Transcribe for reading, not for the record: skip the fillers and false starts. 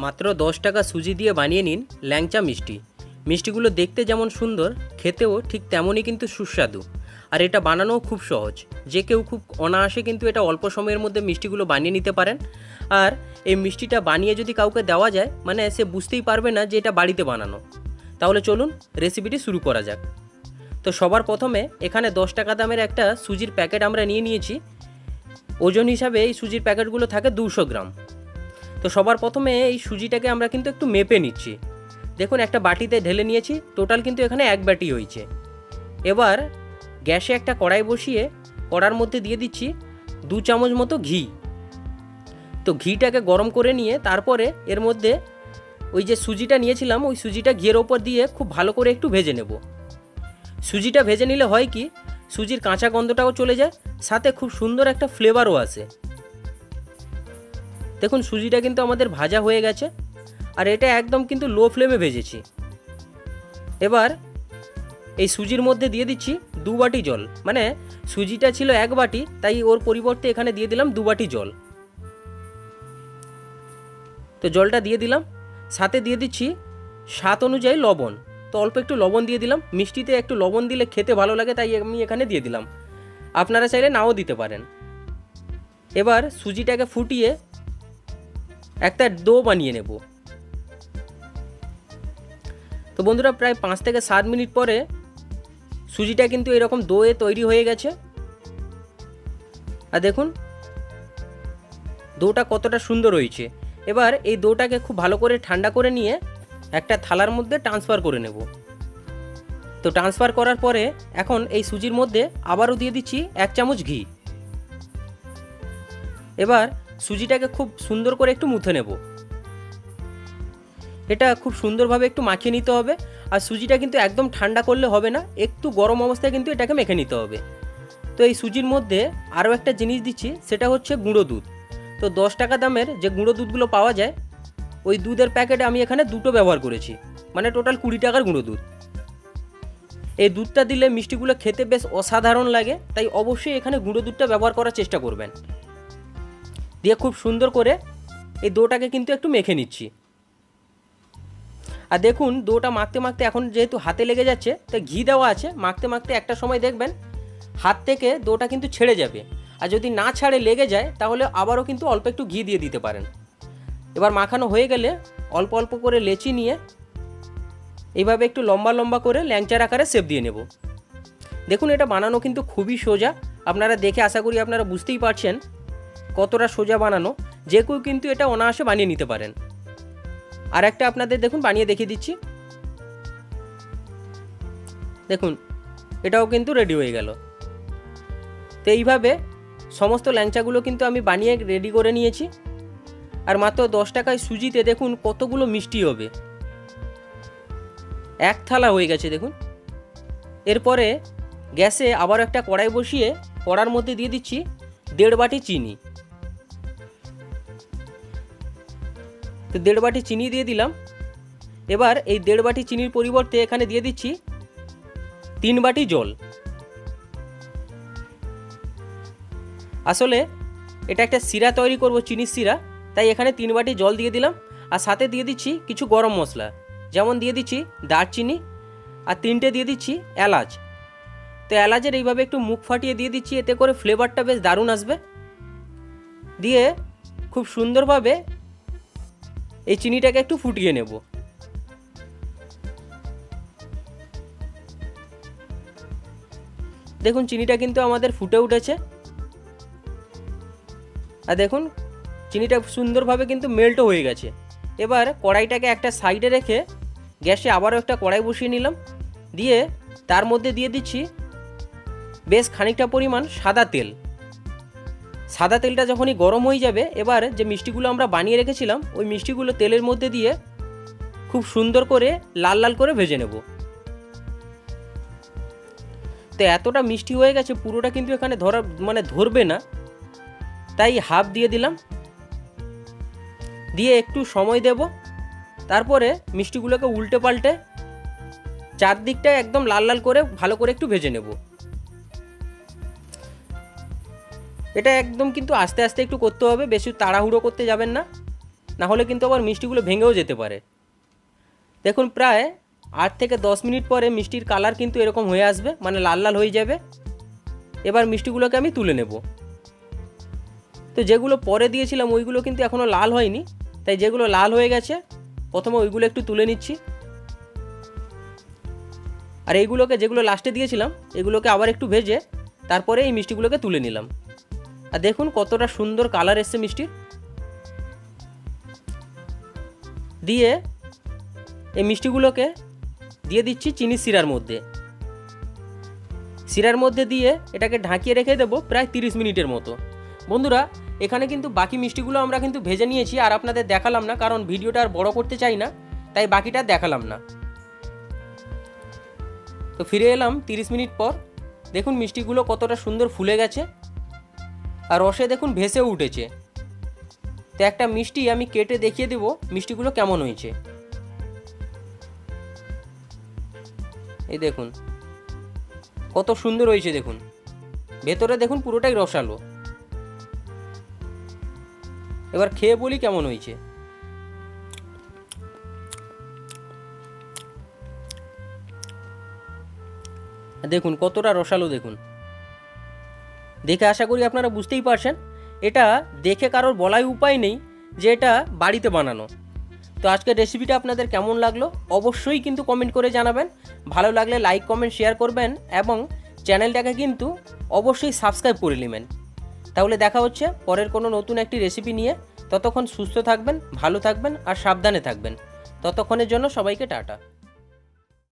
মাত্র 10 টাকা সুজি দিয়ে বানিয়ে নিন ল্যাংচা মিষ্টি। মিষ্টিগুলো দেখতে যেমন সুন্দর, খেতেও ঠিক তেমনই কিন্তু সুস্বাদু। আর এটা বানানোও খুব সহজ, যে কেউ খুব অনায়াসে কিন্তু এটা অল্প সময়ের মধ্যে মিষ্টিগুলো বানিয়ে নিতে পারেন। আর এই মিষ্টিটা বানিয়ে যদি কাউকে দেওয়া যায়, মানে সে বুঝতেই পারবে না যে এটা বাড়িতে বানানো। তাহলে চলুন রেসিপিটি শুরু করা যাক। তো সবার প্রথমে এখানে 10 টাকা দামের একটা সুজির প্যাকেট আমরা নিয়ে নিয়েছি। ওজন হিসাবে এই সুজির প্যাকেটগুলো থাকে 200 গ্রাম। তো সবার প্রথমে এই সুজিটাকে আমরা কিন্তু একটু মেপে নিচ্ছি। দেখুন একটা বাটিতে ঢেলে নিয়েছি, টোটাল কিন্তু এখানে 1 বাটি হয়েছে। এবার গ্যাসে একটা কড়াই বসিয়ে কড়ার মধ্যে দিয়ে দিচ্ছি 2 চামচ মতো ঘি। তো ঘিটাকে গরম করে নিয়ে তারপরে এর মধ্যে ওই যে সুজিটা নিয়েছিলাম, ওই সুজিটা ঘিয়ের ওপর দিয়ে খুব ভালো করে একটু ভেজে নেব। সুজিটা ভেজে নিলে হয় কি, সুজির কাঁচা গন্ধটাও চলে যায়, সাথে খুব সুন্দর একটা ফ্লেভারও আসে। দেখুন সুজিটা কিন্তু আমাদের ভাজা হয়ে গেছে, আর এটা একদম কিন্তু লো ফ্লেমে ভেজেছি। এবার এই সুজির মধ্যে দিয়ে দিচ্ছি 2 বাটি জল, মানে সুজিটা ছিল 1 বাটি, তাই ওর পরিবর্তে এখানে দিয়ে দিলাম 2 বাটি জল। তো জলটা দিয়ে দিলাম, সাথে দিয়ে দিচ্ছি স্বাদ অনুযায়ী লবণ। তো অল্প একটু লবণ দিয়ে দিলাম, মিষ্টিতে একটু লবণ দিলে খেতে ভালো লাগে, তাই আমি এখানে দিয়ে দিলাম। আপনারা চাইলে নাও দিতে পারেন। এবার সুজিটাকে ফুটিয়ে একটা ডো বানিয়ে নেব। তো বন্ধুরা প্রায় 5 থেকে 7 মিনিট পরে সুজিটা কিন্তু এরকম ডোয়ে তৈরি হয়ে গেছে। আর দেখুন ডোটা কতটা সুন্দর হয়েছে। এবার এই ডোটাকে খুব ভালো করে ঠান্ডা করে নিয়ে একটা থালার মধ্যে ট্রান্সফার করে নেব। তো ট্রান্সফার করার পরে এখন এই সুজির মধ্যে আবারও দিয়ে দিচ্ছি 1 চামচ ঘি। এবার সুজিটাকে খুব সুন্দর করে একটু মুথে নেব। এটা খুব সুন্দরভাবে একটু মাখিয়ে নিতে হবে। আর সুজিটা কিন্তু একদম ঠান্ডা করলে হবে না, একটু গরম অবস্থায় কিন্তু এটাকে মেখে নিতে হবে। তো এই সুজির মধ্যে আরও একটা জিনিস দিচ্ছি, সেটা হচ্ছে গুঁড়ো দুধ। তো 10 টাকা দামের যে গুঁড়ো দুধগুলো পাওয়া যায়, ওই দুধের প্যাকেটে আমি এখানে 2টো ব্যবহার করেছি, মানে টোটাল 20 টাকার গুঁড়ো দুধ। এই দুধটা দিলে মিষ্টিগুলো খেতে বেশ অসাধারণ লাগে, তাই অবশ্যই এখানে গুঁড়ো দুধটা ব্যবহার করার চেষ্টা করবেন। দিয়ে খুব সুন্দর করে এই ডোটাকে কিন্তু একটু মেখে নিচ্ছি। আর দেখুন ডোটা মাখতে মাখতে এখন যেহেতু হাতে লেগে যাচ্ছে, তাই ঘি দেওয়া আছে, মাখতে মাখতে একটা সময় দেখবেন হাত থেকে ডোটা কিন্তু ছেড়ে যাবে। আর যদি না ছাড়ে লেগে যায়, তাহলে আবারও কিন্তু অল্প একটু ঘি দিয়ে দিতে পারেন। এবার মাখানো হয়ে গেলে অল্প অল্প করে লেচি নিয়ে এইভাবে একটু লম্বা লম্বা করে ল্যাংচার আকারে শেপ দিয়ে নেব। দেখুন এটা বানানো কিন্তু খুবই সোজা। আপনারা দেখে আশা করি আপনারা বুঝতেই পারছেন কতটা সোজা বানানো। যে কেউ কিন্তু এটা অনায়াসে বানিয়ে নিতে পারেন। আর একটা আপনাদের দেখুন বানিয়ে দেখিয়ে দিচ্ছি। দেখুন এটাও কিন্তু রেডি হয়ে গেল। তো এইভাবে সমস্ত ল্যাংচাগুলো কিন্তু আমি বানিয়ে রেডি করে নিয়েছি। আর মাত্র 10 টাকায় সুজিতে দেখুন কতগুলো মিষ্টি হবে, 1 থালা হয়ে গেছে দেখুন। এরপরে গ্যাসে আবার একটা কড়াই বসিয়ে কড়ার মধ্যে দিয়ে দিচ্ছি 1.5 বাটি চিনি। তো 1.5 বাটি চিনি দিয়ে দিলাম। এবার এই 1.5 বাটি চিনির পরিবর্তে এখানে দিয়ে দিচ্ছি 3 বাটি জল। আসলে এটা একটা শিরা তৈরি করব, চিনির শিরা, তাই এখানে 3 বাটি জল দিয়ে দিলাম। আর সাথে দিয়ে দিচ্ছি কিছু গরম মশলা, যেমন দিয়ে দিচ্ছি দারচিনি, আর 3টে দিয়ে দিচ্ছি এলাচ। তো এলাচের এইভাবে একটু মুখ ফাটিয়ে দিয়ে দিচ্ছি, এতে করে ফ্লেভারটা বেশ দারুণ আসবে। দিয়ে খুব সুন্দরভাবে এই চিনিটাকে একটু ফুটিয়ে নেব। দেখুন চিনিটা কিন্তু আমাদের ফুটে উঠেছে। আর দেখুন চিনিটা সুন্দরভাবে কিন্তু মেল্টও হয়ে গেছে। এবার কড়াইটাকে একটা সাইডে রেখে গ্যাসে আবারও একটা কড়াই বসিয়ে নিলাম। দিয়ে তার মধ্যে দিয়ে দিচ্ছি বেশ খানিকটা পরিমাণ সাদা তেল। সাদা তেলটা যখনই গরম হয়ে যাবে, এবার যে মিষ্টিগুলো আমরা বানিয়ে রেখেছিলাম, ওই মিষ্টিগুলো তেলের মধ্যে দিয়ে খুব সুন্দর করে লাল লাল করে ভেজে নেব। তো এতটা মিষ্টি হয়ে গেছে, পুরোটা কিন্তু এখানে ধরবে না, তাই হাফ দিয়ে দিলাম। দিয়ে একটু সময় দেব। তারপরে মিষ্টিগুলোকে উল্টে পাল্টে চারদিকটা একদম লাল লাল করে ভালো করে একটু ভেজে নেব। এটা একদম কিন্তু আস্তে আস্তে একটু করতে হবে, বেশি তাড়াহুড়ো করতে যাবেন না। না হলে কিন্তু আবার মিষ্টিগুলো ভেঙেও যেতে পারে। দেখুন প্রায় 8 থেকে 10 মিনিট পরে মিষ্টির কালার কিন্তু এরকম হয়ে আসবে, মানে লাল লাল হয়ে যাবে। এবার মিষ্টিগুলোকে আমি তুলে নেব। তো যেগুলো পরে দিয়েছিলাম ওইগুলো কিন্তু এখনও লাল হয়নি, তাই যেগুলো লাল হয়ে গেছে প্রথমে ওইগুলো একটু তুলে নিচ্ছি। আর এইগুলোকে যেগুলো লাস্টে দিয়েছিলাম এগুলোকে আবার একটু ভেজে তারপরে এই মিষ্টিগুলোকে তুলে নিলাম। আর দেখুন কতটা সুন্দর কালার এসছে মিষ্টির। দিয়ে এই মিষ্টিগুলোকে দিয়ে দিচ্ছি চিনির শিরার মধ্যে। শিরার মধ্যে দিয়ে এটাকে ঢাকিয়ে রেখে দেবো প্রায় 30 মিনিটের মতো। বন্ধুরা এখানে কিন্তু বাকি মিষ্টিগুলো আমরা কিন্তু ভেজে নিয়েছি, আর আপনাদের দেখালাম না কারণ ভিডিওটা আর বড় করতে চাই না, তাই বাকিটা দেখালাম না। তো ফিরে এলাম 30 মিনিট পর। দেখুন মিষ্টিগুলো কতটা সুন্দর ফুলে গেছে আর রসে দেখুন ভেসেও উঠেছে। তো একটা মিষ্টি আমি কেটে দেখিয়ে দেব মিষ্টিগুলো কেমন হয়েছে। এই দেখুন কত সুন্দর হয়েছে, দেখুন ভেতরে দেখুন পুরোটাই রসালো। এবার খেয়ে বলি কেমন হয়েছে। দেখুন কতটা রসালো, দেখুন দেখে আশা করি আপনারা বুঝতেই পারছেন। এটা দেখে কারোর বলাই উপায় নেই যে এটা বাড়িতে বানানো। তো আজকের রেসিপিটা আপনাদের কেমন লাগলো অবশ্যই কিন্তু কমেন্ট করে জানাবেন। ভালো লাগলে লাইক কমেন্ট শেয়ার করবেন এবং চ্যানেলটাকে কিন্তু অবশ্যই সাবস্ক্রাইব করে নেবেন। তাহলে দেখা হচ্ছে পরের কোনো নতুন একটি রেসিপি নিয়ে। ততক্ষণ সুস্থ থাকবেন, ভালো থাকবেন আর সাবধানে থাকবেন। ততক্ষণের জন্য সবাইকে টাটা।